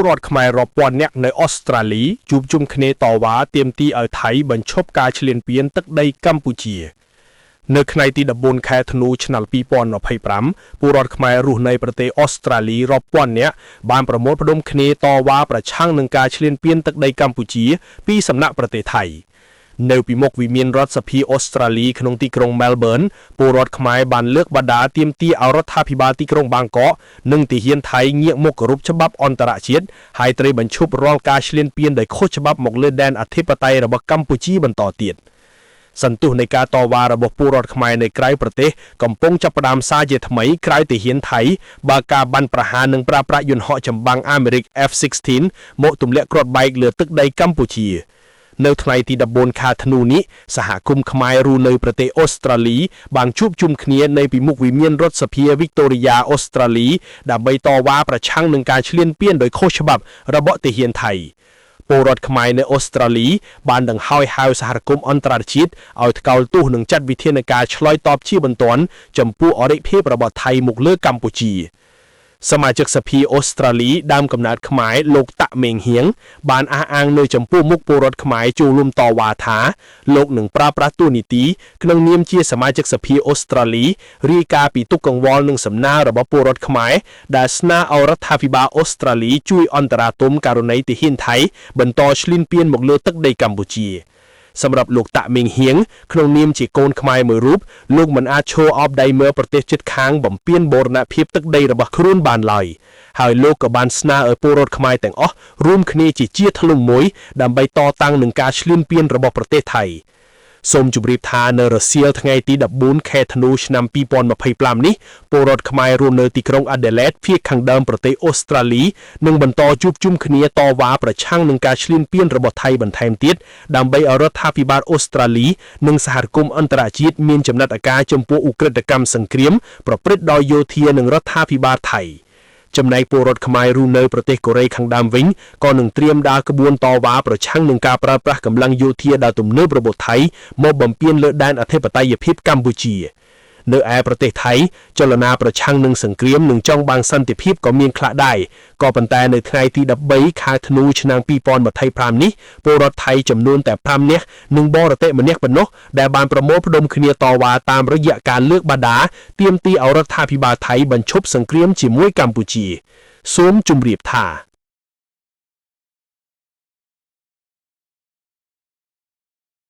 រដ្ឋខ្មែររាប់ពាន់នាក់នៅអូស្ត្រាលីជួបជុំគ្នាតវ៉ាទាមទារឲ្យថៃបញ្ឈប់ការឈ្លានពានទឹកដីកម្ពុជានៅថ្ងៃទី14ខែធ្នូឆ្នាំ2025ពលរដ្ឋខ្មែររស់នៅប្រទេសអូស្ត្រាលីរាប់ពាន់នាក់បានប្រមូលផ្ដុំគ្នាតវ៉ាប្រឆាំងនឹងការឈ្លានពានទឹកដីកម្ពុជាពីសំណាក់ប្រទេសថៃនៅពីមុខវិមានរដ្ឋសភាអូស្ត្រាលីក្នុងទីក្រុងមែលប៊នពលរដ្ឋខ្មែរបានលើកបដាទាមទារឲ្យរដ្ឋាភិបាលទីក្រុងបាងកកនិងទាហានថៃងាកមុខគោរពច្បាប់អន្តរជាតិហើយត្រូវបញ្ឈប់រាល់ការឈ្លានពានដោយខុសច្បាប់មកលើដែនអធិបតេយ្យរបស់កម្ពុជាបន្តទៀតសន្ទុះនៃការតវ៉ារបស់ពលរដ្ឋខ្មែរនៅក្រៅប្រទេសកំពុងចាប់ផ្ដើមសារជាថ្មីក្រៅទាហានថៃបើការបានប្រហារនឹងប្រើប្រាស់យន្តហោះចម្បាំងអាមេរិក F-16 មកទម្លាក់គ្រាប់បែកលើទឹកដីកម្ពុជានៅថ្ងៃទី14ខែធ្នូនេះសហគមន៍ខ្មែររស់នៅប្រទេសអូស្ត្រាលីបានជួបជុំគ្នានៅពីមុខវិមានរដ្ឋសភា Victoria អូស្ត្រាលីដើម្បីតវ៉ាប្រឆាំងនឹងការឈ្លានពានដោយខុសច្បាប់របស់ទាហានថៃពលរដ្ឋខ្មែរនៅអូស្ត្រាលីបានដង្ហោយហៅសហគមន៍អន្តរជាតិឲ្យថ្កោលទោសនិងចាត់វិធានការឆ្លើយតបជាបន្ទាន់ចំពោះអរិភាពរបស់ថៃមកលើកម្ពុជាសមាជិកសភាអូស្ត្រាលីដើមកំណើតខ្មែរលោកតាក់មេងហៀងបានអះអាងនៅចំពោះមុខពលរដ្ឋខ្មែរចូលរួមតវ៉ាថាលោកនឹងប្រើប្រាស់តួនាទីក្នុងនាមជាសមាជិកសភាអូស្ត្រាលីរាយការណ៍ពីទុកកង្វល់និងសំណើរបស់ពលរដ្ឋខ្មែរដែលស្នើឲ្យរដ្ឋាភិបាលអូស្ត្រាលីជួយអន្តរាគមន៍ករណីទាហានថៃបន្តឈ្លានពានមកលើទឹកដីកម្ពុជាសម្រាប់លោកតាក់មីងហៀងក្នុងនាមជាកូនខ្មែរមួយរូបលោកមិនអាចឈរអបដៃមើលប្រទេសជិតខាងបំពេញបូរណភាពទឹកដីរបស់ខ្លួនបានឡើយហើយលោកក៏បានស្នើឲ្យពលរដ្ឋខ្មែរទាំងអស់រួមគ្នាជាធ្លុងមួយដើម្បីតតាំងនឹងការឈ្លានពានរបស់ប្រទេសថៃសូមជម្រាបថានៅរសៀលថ្ងៃទី14ខែធ្នូឆ្នាំ2025នេះពលរដ្ឋខ្មែររស់នៅទីក្រុង Adelaide ភាគខាងដើមប្រទេសអូស្ត្រាលីនឹងបន្តជួបជុំគ្នាតវ៉ាប្រឆាំងនឹងការឈ្លានពានរបស់ថៃបន្ថែមទៀតដើម្បីឲ្យរដ្ឋាភិបាលអូស្ត្រាលីនិងសហគមន៍អន្តរជាតិមានចំណាត់ការចំពោះឧក្រិដ្ឋកម្មសង្គ្រាមប្រព្រឹត្តដោយយោធានិងរដ្ឋាភិបាលថៃចំណែកពលរដ្ឋខ្មែររស់នៅប្រទេសកូរ៉េខាងដើមវិញក៏នឹងត្រៀមដើរក្បួនតវ៉ាប្រឆាំងនឹងការប្រើប្រាស់កម្លាំងយោធាដ៏ទំនើបរបស់ថៃមកបំពានលើដែនអធិបតេយ្យភាពកម្ពុជានៅឯប្រទេសថៃចលនាប្រឆាំងនឹងសង្គ្រាមនិងចង់បានសន្តិភាពក៏មានខ្លះដែរក៏ប៉ុន្តែនៅថ្ងៃទី13ខែធ្នូឆ្នាំ2025នេះពលរដ្ឋថៃចំនួនតែ5នាក់និងបរទេសម្នាក់ប៉ុណ្ណោះដែលបានប្រមូលផ្ដុំគ្នាតវ៉ាតាមរយៈការលើកបដាទាមទារឲ្យរដ្ឋាភិបាលថៃបញ្ឈប់សង្គ្រាមជាមួយកម្ពុជាសូមជម្រាបថា